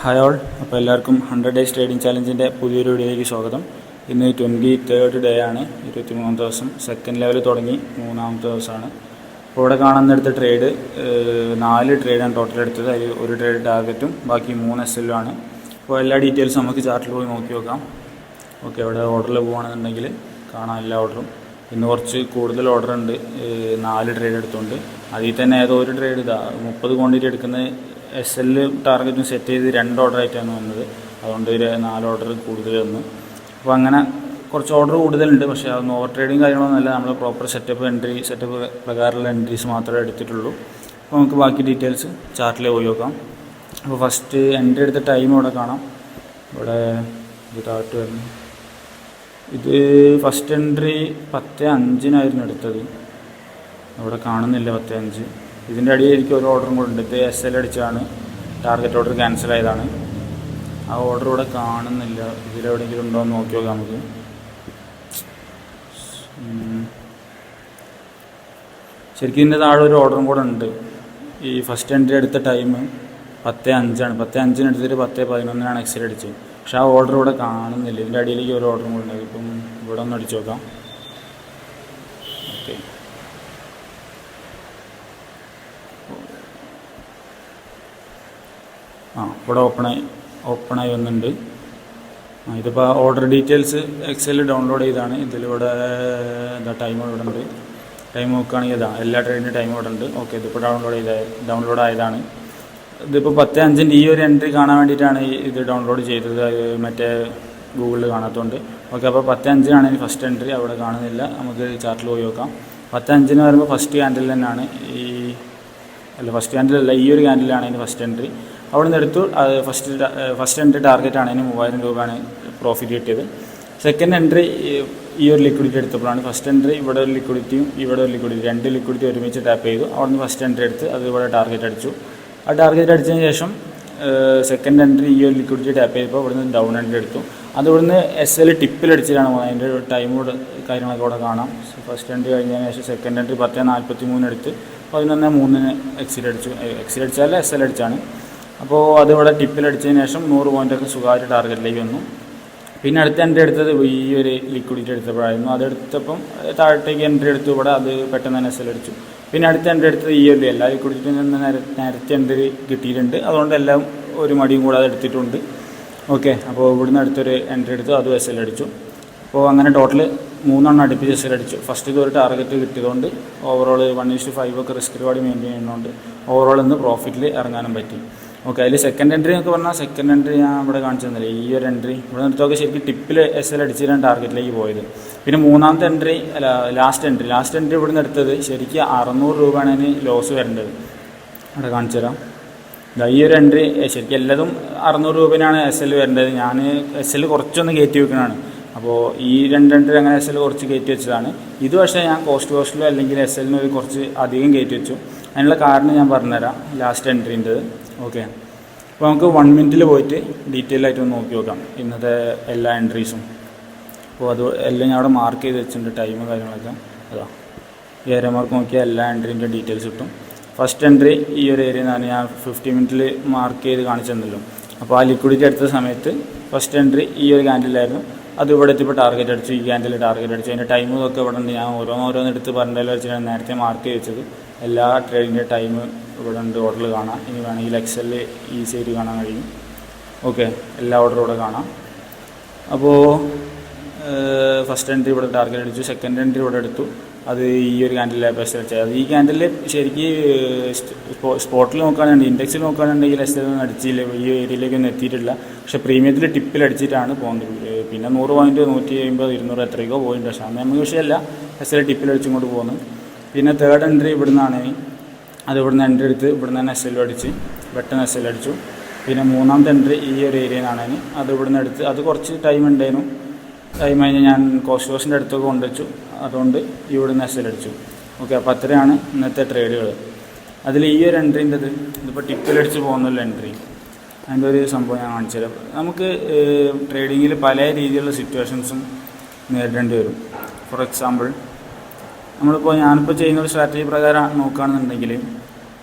Hi all. അപ്പോൾ എല്ലാവർക്കും 100 days trading ചാലഞ്ചിൻ്റെ പുതിയൊരു വീഡിയോയിലേക്ക് സ്വാഗതം. ഇന്ന് 23rd ഡേ ആണ്, 23 ദിവസം. സെക്കൻഡ് ലെവൽ തുടങ്ങി 3ാമത്തെ ദിവസമാണ്. അപ്പോൾ ഇവിടെ കാണുന്നിടത്ത് ട്രേഡ് 4 ട്രേഡാണ് ടോട്ടൽ എടുത്തത്. അതിൽ ഒരു ട്രേഡ് ടാർഗറ്റും ബാക്കി 3 SL ആണ്. അപ്പോൾ എല്ലാ ഡീറ്റെയിൽസും നമുക്ക് ചാർട്ടിൽ പോയി നോക്കി നോക്കാം. ഓക്കെ, ഇവിടെ ഓർഡറിൽ പോകുകയാണെന്നുണ്ടെങ്കിൽ കാണാം എല്ലാ ഓർഡറും. ഇന്ന് കുറച്ച് കൂടുതൽ ഓർഡർ ഉണ്ട്, 4 ട്രേഡ് എടുത്തുകൊണ്ട്. അതിൽ തന്നെ ഏതോ ഒരു ട്രേഡ് 30 ക്വാണ്ടിറ്റി എടുക്കുന്നത് SL ടാർഗറ്റും സെറ്റ് ചെയ്ത് 2 ഓർഡർ ആയിട്ടാണ് വന്നത്. അതുകൊണ്ട് 4 ഓർഡർ കൂടുതൽ വന്നു. അപ്പോൾ അങ്ങനെ കുറച്ച് ഓർഡർ കൂടുതലുണ്ട്. പക്ഷേ അതൊന്നും ഓവർ ട്രേഡിങ് കാര്യങ്ങളൊന്നുമല്ല. നമ്മൾ പ്രോപ്പർ സെറ്റപ്പ് പ്രകാരമുള്ള എൻട്രീസ് മാത്രമേ എടുത്തിട്ടുള്ളൂ. അപ്പോൾ നമുക്ക് ബാക്കി ഡീറ്റെയിൽസ് ചാർട്ടിൽ പോയി നോക്കാം. അപ്പോൾ ഫസ്റ്റ് എൻട്രി എടുത്ത ടൈം ഇവിടെ കാണാം. ഇവിടെ ഇത് താഴ്ത്ത് വരുന്നു. ഇത് ഫസ്റ്റ് എൻട്രി 10:05 എടുത്തത്. അവിടെ കാണുന്നില്ല 10:05. ഇതിൻ്റെ അടിയിലേക്ക് ഒരു ഓർഡറും കൂടെ ഉണ്ട്. ഇത് SL അടിച്ചാണ്, ടാർഗറ്റ് ഓർഡർ ക്യാൻസൽ ആയതാണ്. ആ ഓർഡർ ഇവിടെ കാണുന്നില്ല. ഇതിലെവിടെയെങ്കിലും ഉണ്ടോ എന്ന് നോക്കി നോക്കാം നമുക്ക്. ശരിക്കും ഇതിൻ്റെ താഴെ ഒരു ഓർഡറും കൂടെ ഉണ്ട്. ഈ ഫസ്റ്റ് എൻട്രി എടുത്ത ടൈം 10:05 10:05 എടുത്തിട്ട് 10:11 SL അടിച്ചത്. പക്ഷെ ആ ഓർഡർ ഇവിടെ കാണുന്നില്ല. ഇതിൻ്റെ അടിയിലേക്ക് ഒരു ഓർഡറും കൂടെ ഉണ്ട്. ഇപ്പം ഇവിടെ ഒന്ന് അടിച്ചു നോക്കാം. ഓക്കെ, ഇവിടെ ഓപ്പണായി വന്നിട്ടുണ്ട്. ഇതിപ്പോൾ ഓർഡർ ഡീറ്റെയിൽസ് എക്സൽ ഡൗൺലോഡ് ചെയ്താണ്. ഇതിലിവിടെ ടൈം ഇവിടെ ഉണ്ട്. ടൈം നോക്കുകയാണെങ്കിൽ എല്ലാ ട്രേഡിൻ്റെ ടൈം ഇവിടെ ഉണ്ട്. ഓക്കെ, ഇതിപ്പോൾ ഡൗൺലോഡ് ആയതാണ്. ഇതിപ്പോൾ 10:05 ഈ ഒരു എൻട്രി കാണാൻ വേണ്ടിയിട്ടാണ് ഇത് ഡൗൺലോഡ് ചെയ്തത്, മറ്റേ ഗൂഗിളിൽ കാണാത്തതുകൊണ്ട്. ഓക്കെ, അപ്പോൾ 10:05 ഇനി ഫസ്റ്റ് എൻട്രി. അവിടെ കാണുന്നില്ല. നമുക്ക് ചാർട്ടിൽ പോയി നോക്കാം. 10:05 വരുമ്പോൾ ഫസ്റ്റ് ക്യാൻഡിൽ തന്നെയാണ്. ഫസ്റ്റ് ക്യാൻഡിലല്ല, ഈ ഒരു ക്യാൻഡിലാണ് ഇതിന് ഫസ്റ്റ് എൻട്രി. അവിടെ നിന്ന് എടുത്തു. അത് ഫസ്റ്റ് എൻട്രി ടാർഗറ്റാണ്. അതിന് 3000 രൂപയാണ് പ്രോഫിറ്റ് കിട്ടിയത്. സെക്കൻഡ് എൻട്രി ഈ ഒരു ലിക്വിഡിറ്റി എടുത്തപ്പോഴാണ്. ഫസ്റ്റ് എൻട്രി ഇവിടെ ഒരു ലിക്വിഡിറ്റിയും ഇവിടെ ഒരു ലിക്വിഡിറ്റി, 2 ലിക്വിഡിറ്റി ഒരുമിച്ച് ടാപ്പ് ചെയ്തു. അവിടെ നിന്ന് ഫസ്റ്റ് എൻട്രി എടുത്ത് അത് ഇവിടെ ടാർഗറ്റ് അടിച്ചു. ആ ടാർഗറ്റ് അടിച്ചതിന് ശേഷം സെക്കൻഡ് എൻട്രി ഈ ഒരു ലിക്വിഡിറ്റി ടാപ്പ് ചെയ്തപ്പോൾ ഇവിടെ നിന്ന് ഡൗൺ എൻട്രി എടുത്തു. അത് ഇവിടെ നിന്ന് SL ടിപ്പിലടിച്ചിട്ടാണ് പോകുന്നത്. അതിൻ്റെ ടൈമോട് കാര്യങ്ങളൊക്കെ ഇവിടെ കാണാം. ഫസ്റ്റ് എൻട്രി കഴിഞ്ഞതിന് ശേഷം സെക്കൻഡ് എൻട്രി 10:43 എടുത്ത് 11:03 എക്സിറ്റ് അടിച്ചാൽ SL അടിച്ചാണ്. അപ്പോൾ അതിവിടെ ടിപ്പിലടിച്ചതിന് ശേഷം 100 പോയിൻ്റൊക്കെ സുഖമായിട്ട് ടാർഗറ്റിലേക്ക് വന്നു. പിന്നെ അടുത്ത എൻട്രി എടുത്തത് ഈ ഒരു ലിക്വിഡിറ്റി എടുത്തപ്പോഴായിരുന്നു. അതെടുത്തപ്പം താഴത്തേക്ക് എൻട്രി എടുത്തു. ഇവിടെ അത് പെട്ടെന്ന് തന്നെ SL അടിച്ചു. പിന്നെ അടുത്ത എൻട്രി എടുത്തത് ഈ ഒരു എല്ലാ ലിക്വിഡിറ്റിയിൽ നിന്ന് നേരത്തെ എൻട്രി കിട്ടിയിട്ടുണ്ട്. അതുകൊണ്ട് എല്ലാം ഒരു മടിയും കൂടാതെ എടുത്തിട്ടുണ്ട്. ഓക്കെ, അപ്പോൾ ഇവിടുന്ന് അടുത്തൊരു എൻട്രി എടുത്തു, അതും SL അടിച്ചു. അപ്പോൾ അങ്ങനെ ടോട്ടൽ 3 അടുപ്പിച്ച് SL അടിച്ചു. ഫസ്റ്റ് ഇത് ഒരു ടാർഗറ്റ് കിട്ടിയതുകൊണ്ട് ഓവറോൾ 1:5 ഒക്കെ റിസ്ക് റിവാർഡ് മെയിൻറ്റെയിൻ ചെയ്യുന്നതുകൊണ്ട് ഓവറോൾ ഇന്ന് പ്രോഫിറ്റിൽ ഇറങ്ങാനും പറ്റി. ഓക്കെ, അതിൽ സെക്കൻഡ് എൻട്രി എന്നൊക്കെ പറഞ്ഞാൽ സെക്കൻഡ് എൻട്രി ഞാൻ ഇവിടെ കാണിച്ചു തന്നില്ല. ഈ ഒരു എൻട്രി ഇവിടെ നിർത്തൊക്കെ ശരിക്കും ടിപ്പിൽ SL അടിച്ചിട്ടാണ് ടാർഗറ്റിലേക്ക് പോയത്. പിന്നെ മൂന്നാമത്തെ എൻട്രി ലാസ്റ്റ് എൻട്രി ഇവിടെ നിന്ന് എടുത്തത് ശരിക്കും 600 രൂപയാണ് അതിന് ലോസ് വരേണ്ടത്. അവിടെ കാണിച്ചു തരാം. ഈ ഒരു എൻട്രി ശരിക്കും എല്ലാതും 600 രൂപയാണ് SL വരേണ്ടത്. ഞാൻ SL കുറച്ചൊന്ന് കയറ്റി വെക്കണതാണ്. അപ്പോൾ ഈ 2 എൻട്രി അങ്ങനെ SL കുറച്ച് കയറ്റി വെച്ചതാണ്. ഇത് പക്ഷേ ഞാൻ കോസ്റ്റിലോ അല്ലെങ്കിൽ SLന് ഒരു കുറച്ച് അധികം കയറ്റി വെച്ചു. അതിനുള്ള കാരണം ഞാൻ പറഞ്ഞുതരാം ലാസ്റ്റ് എൻട്രീൻ്റെത്. ഓക്കെ, അപ്പോൾ നമുക്ക് 1 മിനിറ്റിൽ പോയിട്ട് ഡീറ്റെയിൽ ആയിട്ട് ഒന്ന് നോക്കി നോക്കാം ഇന്നത്തെ എല്ലാ എൻട്രീസും. അപ്പോൾ അത് എല്ലാം ഞാൻ അവിടെ മാർക്ക് ചെയ്ത് വെച്ചിട്ടുണ്ട്, ടൈമും കാര്യങ്ങളൊക്കെ. ഈ ഏരിയ മാർക്ക് നോക്കിയാൽ എല്ലാ എൻട്രീൻ്റെ ഡീറ്റെയിൽസ് കിട്ടും. ഫസ്റ്റ് എൻട്രി ഈ ഒരു ഏരിയ എന്നാണ് ഞാൻ 50 മിനിറ്റിൽ മാർക്ക് ചെയ്ത് കാണിച്ചു തന്നല്ലോ. അപ്പോൾ ആ ലിക്വിഡിറ്റി എടുത്ത സമയത്ത് ഫസ്റ്റ് എൻട്രി ഈ ഒരു ക്യാൻഡിലായിരുന്നു. അത് ഇവിടെ എത്തിയപ്പോൾ ടാർഗറ്റ് അടിച്ചു. ഈ ക്യാൻഡിൽ ടാർഗറ്റ് അടിച്ചു. അതിൻ്റെ ടൈമും ഇതൊക്കെ ഇവിടെ ഉണ്ട്. ഞാൻ ഓരോന്ന് എടുത്ത് പറഞ്ഞല്ലോ വെച്ചിട്ടാണ് നേരത്തെ മാർക്ക് ചെയ്ത് വെച്ചത്. എല്ലാ ട്രേഡിൻ്റെ ടൈം ഇവിടെ ഉണ്ട്, ഓർഡറിൽ കാണാം. ഇനി വേണമെങ്കിൽ എക്സൽ ഈസി ആയിട്ട് കാണാൻ കഴിയും. ഓക്കെ, എല്ലാ ഓർഡറും ഇവിടെ കാണാം. അപ്പോൾ ഫസ്റ്റ് എൻട്രി ഇവിടെ ടാർഗറ്റ് അടിച്ചു. സെക്കൻഡ് എൻട്രി ഇവിടെ എടുത്തു. അത് ഈ ഒരു ക്യാൻഡിലാണ് SL അടിച്ചത്. അത് ഈ ക്യാൻഡിൽ ശരിക്കും സ്പോട്ടിൽ നോക്കുകയാണെങ്കിൽ ഇൻഡെക്സിൽ നോക്കുകയാണെന്നുണ്ടെങ്കിൽ SL ഒന്നും അടിച്ചില്ല, ഈ ഏരിയയിലേക്കൊന്നും എത്തിയിട്ടില്ല. പക്ഷേ പ്രീമിയത്തിൽ ടിപ്പിൽ അടിച്ചിട്ടാണ് പോകുന്നത്. പിന്നെ 100 പോയിൻറ്റ് 150 200 എത്രയൊക്കെ പോയിൻ്റ്. പക്ഷേ അന്ന് നമുക്ക് വിഷയമല്ല, SL ടിപ്പിൽ അടിച്ചിങ്ങോട്ട് പോകുന്നു. പിന്നെ തേർഡ് എൻട്രി ഇവിടെ നിന്നാണ്. അത് ഇവിടുന്ന് എൻട്രി എടുത്ത് ഇവിടുന്ന് തന്നെ SL അടിച്ച് പെട്ടെന്ന് SL അടിച്ചു. പിന്നെ മൂന്നാമത്തെ എൻട്രി ഈ ഒരു ഏരിയയിൽ നിന്നാണ്. അത് ഇവിടുന്ന് എടുത്ത് അത് കുറച്ച് ടൈം ഉണ്ടായിരുന്നു. ടൈം കഴിഞ്ഞ് ഞാൻ കോസ്റ്റിൻ്റെ അടുത്തൊക്കെ കൊണ്ടുവച്ചു. അതുകൊണ്ട് ഇവിടുന്ന് SL അടിച്ചു. ഓക്കെ, അപ്പോൾ അത്രയാണ് ഇന്നത്തെ ട്രേഡുകൾ. അതിൽ ഈ ഒരു എൻട്രീൻ്റെത് ഇതിപ്പോൾ ടിപ്പിലടിച്ച് പോകുന്നുള്ള എൻട്രി, അതിൻ്റെ ഒരു സംഭവം ഞാൻ കാണിച്ചു തരാം. നമുക്ക് ട്രേഡിങ്ങിൽ പല രീതിയിലുള്ള സിറ്റുവേഷൻസും നേരിടേണ്ടി വരും. ഫോർ എക്സാമ്പിൾ ഞാനിപ്പോൾ ചെയ്യുന്ന ഒരു സ്ട്രാറ്റജി പ്രകാരം നോക്കുകയാണെന്നുണ്ടെങ്കിൽ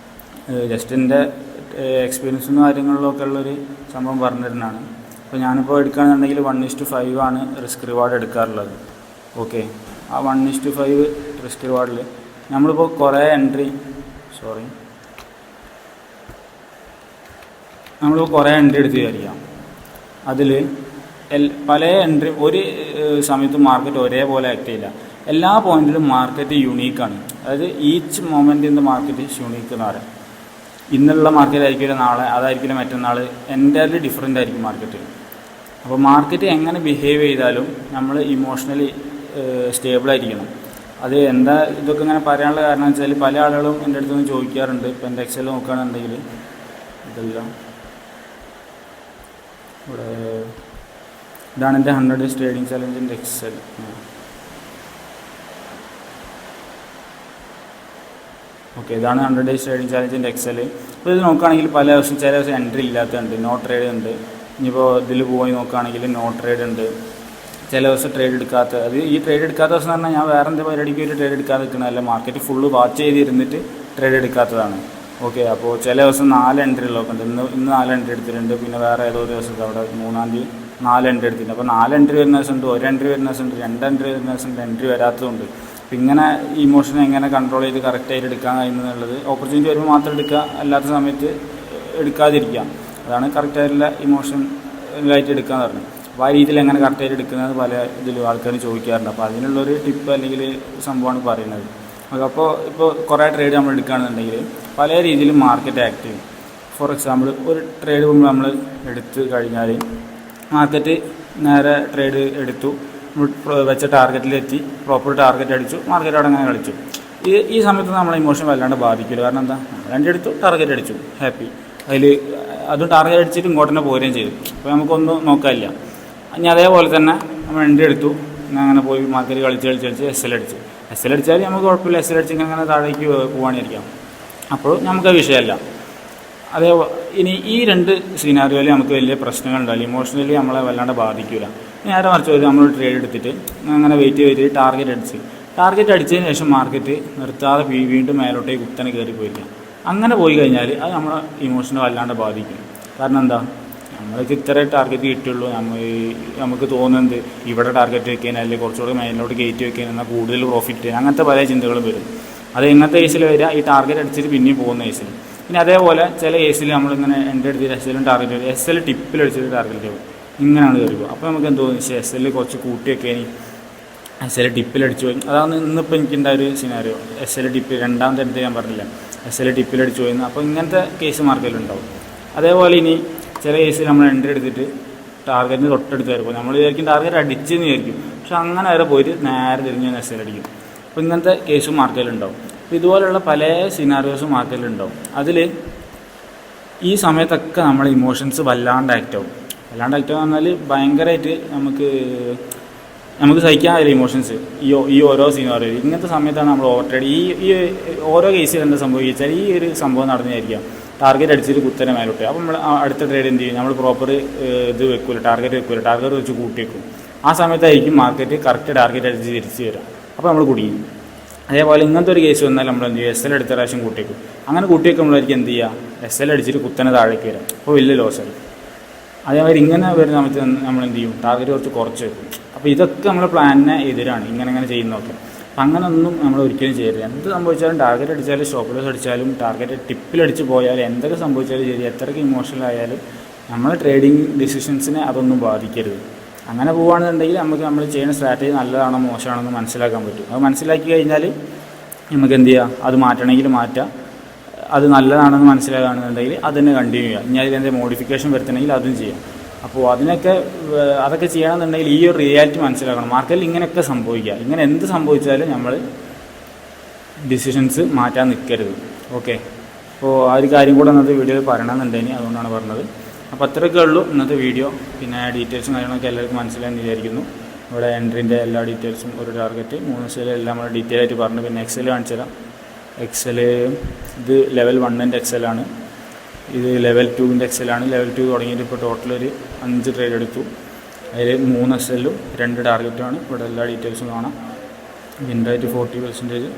ജസ്റ്റ് എൻ്റെ എക്സ്പീരിയൻസും കാര്യങ്ങളിലൊക്കെ ഉള്ളൊരു സംഭവം പറഞ്ഞു തരുന്നതാണ്. അപ്പോൾ ഞാനിപ്പോൾ എടുക്കുകയാണെന്നുണ്ടെങ്കിൽ 1:5 ആണ് റിസ്ക് റിവാർഡ് എടുക്കാറുള്ളത്. ഓക്കെ, ആ 1:5 റിസ്ക് റിവാർഡിൽ നമ്മളിപ്പോൾ കുറേ എൻട്രി എടുത്ത് വിചാരിക്കാം. അതിൽ പല എൻട്രി ഒരു സമയത്ത് മാർക്കറ്റ് ഒരേപോലെ ആക്ട് ചെയ്യില്ല. എല്ലാ പോയിന്റിലും മാർക്കറ്റ് യുണീക്കാണ്. അതായത് each moment in the market is unique എന്ന് പറയാം. ഇന്നുള്ള മാർക്കറ്റ് ആയിരിക്കില്ല നാളെ, അതായിരിക്കില്ല മറ്റന്നാൾ, എൻ്റയർലി ഡിഫറെൻ്റ് ആയിരിക്കും മാർക്കറ്റ്. അപ്പോൾ മാർക്കറ്റ് എങ്ങനെ ബിഹേവ് ചെയ്താലും നമ്മൾ ഇമോഷണലി സ്റ്റേബിളായിരിക്കണം. അത് എന്താ ഇതൊക്കെ ഇങ്ങനെ പറയാനുള്ള കാരണം വെച്ചാൽ പല ആളുകളും എൻ്റെ അടുത്ത് നിന്ന് ചോദിക്കാറുണ്ട്. ഇപ്പോൾ എൻ്റെ എക്സൽ നോക്കുകയാണെന്നുണ്ടെങ്കിൽ ഇതെല്ലാം ഇവിടെ ഇതാണ് എൻ്റെ 100 days ട്രേഡിംഗ് ചലഞ്ചിൻ്റെ എക്സൽ. ഓക്കെ, ഇതാണ് 100 days ട്രേഡിംഗ് ചലഞ്ചിൻ്റെ എക്സൽ. അപ്പോൾ ഇത് നോക്കുകയാണെങ്കിൽ പല ദിവസം ചില ദിവസം എൻട്രി ഇല്ലാത്തതുണ്ട്, നോ ട്രേഡ് ഉണ്ട്. ഇനിയിപ്പോൾ ഇതിൽ പോയി നോക്കുകയാണെങ്കിൽ നോ ട്രേഡ് ഉണ്ട്. ചില ദിവസം ട്രേഡ് എടുക്കാത്ത, അത് ഈ ട്രേഡ് എടുക്കാത്ത ദിവസം എന്ന് പറഞ്ഞാൽ ഞാൻ വേറെ എന്ത് പരിപാടിക്ക് ഒരു ട്രേഡ് എടുക്കാതെ നിൽക്കണമല്ല, മാർക്കറ്റ് ഫുള്ള് വാച്ച് ചെയ്തിരുന്നിട്ട് ട്രേഡ് എടുക്കാത്തതാണ്. ഓക്കെ, അപ്പോൾ ചില ദിവസം 4 എൻട്രി ഉള്ളതൊക്കെ ഉണ്ട്. ഇന്ന് 4 എൻട്രി എടുത്തിട്ടുണ്ട്. പിന്നെ വേറെ ഏതോ ഒരു ദിവസം അവിടെ 3-ാം തീയതി 4 എൻട്രി എടുത്തിട്ടുണ്ട്. അപ്പോൾ 4 എൻട്രി വരുന്ന ദിവസമുണ്ട്, 1 എൻട്രി വരുന്ന ദിവസമുണ്ട്, 2 എൻട്രി വരുന്ന ദിവസമുണ്ട്, എൻട്രി വരാത്തതുണ്ട്. അപ്പം ഇങ്ങനെ ഇമോഷനെ എങ്ങനെ കൺട്രോൾ ചെയ്ത് കറക്റ്റായിട്ട് എടുക്കാൻ കഴിയുന്നുള്ളത്, ഓപ്പർച്യൂണിറ്റി വരുമ്പോൾ മാത്രം എടുക്കുക, അല്ലാത്ത സമയത്ത് എടുക്കാതിരിക്കുക. അതാണ് കറക്റ്റായിട്ടുള്ള ഇമോഷണലായിട്ട് എടുക്കുക എന്ന് പറഞ്ഞത്. അപ്പോൾ ആ രീതിയിൽ എങ്ങനെ കറക്റ്റായിട്ട് എടുക്കുന്നത് പല ഇതിലും ആൾക്കാർ ചോദിക്കാറുണ്ട്. അപ്പോൾ അതിനുള്ളൊരു ടിപ്പ് അല്ലെങ്കിൽ സംഭവമാണ് പറയുന്നത്. അപ്പോൾ ഇപ്പോൾ കുറേ ട്രേഡ് നമ്മൾ എടുക്കുകയാണെന്നുണ്ടെങ്കിൽ പല രീതിയിലും മാർക്കറ്റ് ആക്ട് ചെയ്യും. ഫോർ എക്സാമ്പിൾ, ഒരു ട്രേഡ് നമ്മൾ എടുത്ത് കഴിഞ്ഞാൽ മാർക്കറ്റ് നേരെ ട്രേഡ് എടുത്തു, വെച്ച ടാർഗറ്റിലെത്തി, പ്രോപ്പർ ടാർഗറ്റ് അടിച്ചു, മാർക്കറ്റ് അവിടെ അങ്ങനെ കളിച്ചു. ഈ സമയത്ത് നമ്മളെ ഇമോഷൻ വല്ലാണ്ട് ബാധിക്കില്ല. കാരണം എന്താ, നമ്മൾ എടുത്തു, ടാർഗറ്റ് അടിച്ചു, ഹാപ്പി. അതും ടാർഗറ്റ് അടിച്ചിട്ട് ഇങ്ങോട്ട് തന്നെ പോരുകയും ചെയ്തു. അപ്പോൾ നമുക്കൊന്നും നോക്കാനില്ല. ഇനി അതേപോലെ തന്നെ നമ്മൾ എൻട്രി എടുത്തു, അങ്ങനെ പോയി മാർക്കറ്റ് കളിച്ച് SL അടിച്ചു. SL അടിച്ചാൽ നമുക്ക് കുഴപ്പമില്ല, SL അടിച്ച് അങ്ങനെ താഴേക്ക് പോകാനിരിക്കാം. അപ്പോൾ നമുക്ക് വിഷയമല്ല. ഇനി ഈ 2 സിനാരിയോയിൽ നമുക്ക് വലിയ പ്രശ്നങ്ങളുണ്ടാവില്ല, ഇമോഷണലി നമ്മളെ വല്ലാണ്ട് ബാധിക്കില്ല. നേരെ മറിച്ച് നമ്മൾ ട്രേഡ് എടുത്തിട്ട് അങ്ങനെ വെയിറ്റ് ചെയ്ത് ടാർഗറ്റ് അടിച്ചതിന് ശേഷം മാർക്കറ്റ് നിർത്താതെ വീണ്ടും മേലോട്ടേക്ക് കുത്തനെ കയറി പോയിരിക്കാം. അങ്ങനെ പോയി കഴിഞ്ഞാൽ അത് നമ്മളെ ഇമോഷനെ വല്ലാണ്ട് ബാധിക്കും. കാരണം എന്താ, നമ്മൾക്ക് ഇത്ര ടാർഗറ്റ് കിട്ടുള്ളൂ, നമുക്ക് തോന്നുന്നത് ഇവിടെ ടാർഗറ്റ് വെക്കാൻ അല്ലെങ്കിൽ കുറച്ചുകൂടെ മേലോട്ട് കയറ്റി വെക്കാൻ, എന്നാൽ കൂടുതൽ പ്രോഫിറ്റ് ചെയ്യാൻ, അങ്ങനത്തെ പല ചിന്തകളും വരും. അത് എങ്ങനത്തെ കേസിൽ വരിക, ഈ ടാർഗറ്റ് അടിച്ചിട്ട് പിന്നെയും പോകുന്ന കേസിൽ. പിന്നെ അതേപോലെ ചില കേസിൽ നമ്മളിങ്ങനെ എൻ്റെ അടുത്ത് SL ടാർഗറ്റ് വരും, SL ടിപ്പിൽ അടിച്ചിട്ട് ടാർഗറ്റ് വരും, ഇങ്ങനെയാണ് കയറുക. അപ്പോൾ നമുക്ക് എന്തോ SL കുറച്ച് കൂട്ടിയൊക്കെ ഇനി SL ടിപ്പിലടിച്ചു പോയി. അതാണ് ഇന്നിപ്പോൾ എനിക്കുണ്ടായ ഒരു സിനാരിയോ. SL ടിപ്പ് രണ്ടാമത്തെ അടുത്ത് ഞാൻ പറഞ്ഞില്ല, SL ടിപ്പിലടിച്ചു പോയിന്ന്. അപ്പോൾ ഇങ്ങനത്തെ കേസ് മാർക്കറ്റിലുണ്ടാവും. അതേപോലെ ഇനി ചില കേസിൽ നമ്മൾ എൻട്രി എടുത്തിട്ട് ടാർഗറ്റിന് തൊട്ടടുത്ത് വരെ പോകും. നമ്മൾ വിചാരിക്കും ടാർഗറ്റ് അടിച്ചെന്ന് വിചാരിക്കും, പക്ഷെ അങ്ങനെ വരെ പോയിട്ട് നേരെ തിരിഞ്ഞ് SL അടിക്കും. അപ്പോൾ ഇങ്ങനത്തെ കേസും മാർക്കറ്റിലുണ്ടാവും. അപ്പോൾ ഇതുപോലെയുള്ള പല സിനാരിയോസും മാർക്കറ്റിലുണ്ടാവും. അതിൽ ഈ സമയത്തൊക്കെ നമ്മുടെ ഇമോഷൻസ് വല്ലാണ്ട് ആക്റ്റാവും. പറഞ്ഞാൽ ഭയങ്കരമായിട്ട് നമുക്ക് സഹിക്കാൻ കഴിയില്ല ഇമോഷൻസ്. ഈ ഓരോ സിനാരിയോ ഇങ്ങനത്തെ സമയത്താണ് നമ്മൾ ഓവർ ട്രേഡ്. ഈ ഓരോ കേസിൽ എന്താ സംഭവിച്ചാൽ ഈ ഒരു സംഭവം നടന്നതായിരിക്കാം, ടാർഗറ്റ് അടിച്ചിട്ട് കുത്തനെ മേലോട്ട്. അപ്പോൾ നമ്മൾ അടുത്ത ട്രേഡ് എന്ത് ചെയ്യും, നമ്മൾ പ്രോപ്പർ ഇത് വെക്കില്ല, ടാർഗറ്റ് വെച്ച് കൂട്ടി വെക്കും. ആ സമയത്തായിരിക്കും മാർക്കറ്റ് കറക്റ്റ് ടാർഗറ്റ് അടിച്ച് തിരിച്ച് വരാം. അപ്പോൾ നമ്മൾ കുടിക്കും. അതേപോലെ ഇങ്ങനത്തെ ഒരു കേസ് വന്നാൽ നമ്മൾ എന്ത് ചെയ്യും, SL എടുത്ത പ്രാവശ്യം കൂട്ടിയേക്കും. അങ്ങനെ കൂട്ടിയേക്കുമ്പോഴായിരിക്കും എന്ത് ചെയ്യുക, SL അടിച്ചിട്ട് കുത്തനെ താഴേക്ക് വരാം. അപ്പോൾ വലിയ ലോസായി. അതേമാതിരി ഇങ്ങനെ വരുന്ന സമയത്ത് നമ്മൾ എന്ത് ചെയ്യും, ടാർഗറ്റ് കുറച്ച് വെക്കും. അപ്പോൾ ഇതൊക്കെ നമ്മുടെ പ്ലാനിന് എതിരാണ്, ഇങ്ങനെ ചെയ്യുന്നതൊക്കെ. അപ്പം അങ്ങനെ ഒന്നും നമ്മൾ ഒരിക്കലും ചെയ്യരുത്. എന്ത് സംഭവിച്ചാലും ടാർഗറ്റ് അടിച്ചാലും സ്റ്റോപ്പ് ലോസ് അടിച്ചാലും ടാർഗറ്റ് ടിപ്പിലടിച്ച് പോയാലും എന്തൊക്കെ സംഭവിച്ചാലും ശരി, എത്രയ്ക്ക് ഇമോഷണൽ ആയാലും നമ്മളെ ട്രേഡിങ് ഡിസിഷൻസിനെ അതൊന്നും ബാധിക്കരുത്. അങ്ങനെ പോവുകയാണെന്നുണ്ടെങ്കിൽ നമ്മൾ ചെയ്യുന്ന സ്ട്രാറ്റജി നല്ലതാണോ മോശമാണോ എന്ന് മനസ്സിലാക്കാൻ പറ്റും. അത് മനസ്സിലാക്കി കഴിഞ്ഞാൽ നമുക്ക് എന്ത് ചെയ്യുക, അത് മാറ്റണമെങ്കിൽ മാറ്റാം. അത് നല്ലതാണെന്ന് മനസ്സിലാക്കുകയാണെന്നുണ്ടെങ്കിൽ അതിനെ കണ്ടിന്യൂ ചെയ്യുക. ഇനി അതിലെന്തെങ്കിലും മോഡിഫിക്കേഷൻ വരുത്തണമെങ്കിൽ അതും ചെയ്യാം. അപ്പോൾ അതൊക്കെ ചെയ്യണമെന്നുണ്ടെങ്കിൽ ഈ ഒരു റിയാലിറ്റി മനസ്സിലാക്കണം. മാർക്കറ്റിൽ ഇങ്ങനെയൊക്കെ സംഭവിക്കുക. ഇങ്ങനെ എന്ത് സംഭവിച്ചാലും നമ്മൾ ഡിസിഷൻസ് മാറ്റാൻ നിൽക്കരുത്. ഓക്കെ, അപ്പോൾ ആ ഒരു കാര്യം കൂടെ ഇന്നത്തെ വീഡിയോയിൽ പറയണമെന്നുണ്ടെങ്കിൽ അതുകൊണ്ടാണ് പറഞ്ഞത്. അപ്പോൾ അത്രയൊക്കെ ഉള്ളൂ ഇന്നത്തെ വീഡിയോ. പിന്നെ ഡീറ്റെയിൽസും കാര്യങ്ങളൊക്കെ എല്ലാവർക്കും മനസ്സിലായെന്ന് വിചാരിക്കുന്നു. ഇവിടെ എൻട്രീൻ്റെ എല്ലാ ഡീറ്റെയിൽസും, ഒരു ടാർഗറ്റ് 3 സെല്ല് എല്ലാം നമ്മൾ ഡീറ്റെയിൽ ആയിട്ട് പറഞ്ഞു. പിന്നെ എക്സൽ കാണിച്ചു തരാം. എക്സൽ ഇത് ലെവൽ 1ൻ്റെ എക്സലാണ്, ഇത് ലെവൽ 2ൻ്റെ എക്സലാണ്. ലെവൽ 2 തുടങ്ങിയിട്ട് ഇപ്പോൾ ടോട്ടൽ ഒരു 5 ട്രേഡ് എടുത്തു. അതിൽ 3 SLഉം 2 ടാർഗറ്റുമാണ്. ഇവിടെ എല്ലാ ഡീറ്റെയിൽസും കാണാം. വിൻ റേറ്റ് 40%,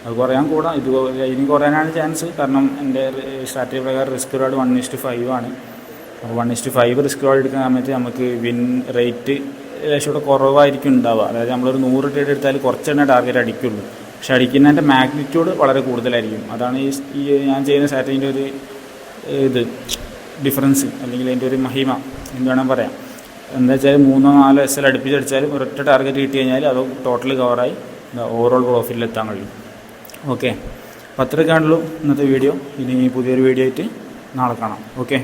അത് കുറയാൻ കൂടാം, ഇത് ഇനി കുറയാനാണ് ചാൻസ്. കാരണം എൻ്റെ സ്ട്രാറ്റജി പ്രകാരം റിസ്ക് റിവാർഡ് 1:5 ആണ്. അപ്പോൾ 1:5 റിസ്ക് റിവാർഡ് എടുക്കുന്ന സമയത്ത് നമുക്ക് വിൻ റേറ്റ് ലേശം കുറവായിരിക്കും ഉണ്ടാവുക. അതായത് നമ്മളൊരു 100 ട്രേഡ് എടുത്താൽ കുറച്ചെണ്ണ ടാർഗറ്റ് അടിക്കുള്ളൂ, പക്ഷെ അടിക്കുന്നതിൻ്റെ മാഗ്നിറ്റ്യൂഡ് വളരെ കൂടുതലായിരിക്കും. അതാണ് ഈ ഞാൻ ചെയ്യുന്ന സ്ട്രാറ്റജീൻ്റെ ഒരു ഡിഫറൻസ്, അല്ലെങ്കിൽ അതിൻ്റെ ഒരു മഹിമ എന്ന് വേണം പറയാം. എന്താ വെച്ചാൽ 3-4 SL അടുപ്പിച്ചടിച്ചാലും ഒരൊറ്റ ടാർഗറ്റ് കിട്ടി കഴിഞ്ഞാൽ അത് ടോട്ടൽ കവറായി ഓവറോൾ പ്രോഫിറ്റിൽ എത്താൻ കഴിയും. ഓക്കെ, അപ്പോൾ അത്രയൊക്കെയാണല്ലോ ഇന്നത്തെ വീഡിയോ. ഇനി പുതിയൊരു വീഡിയോ ആയിട്ട് നാളെ കാണാം. ഓക്കെ.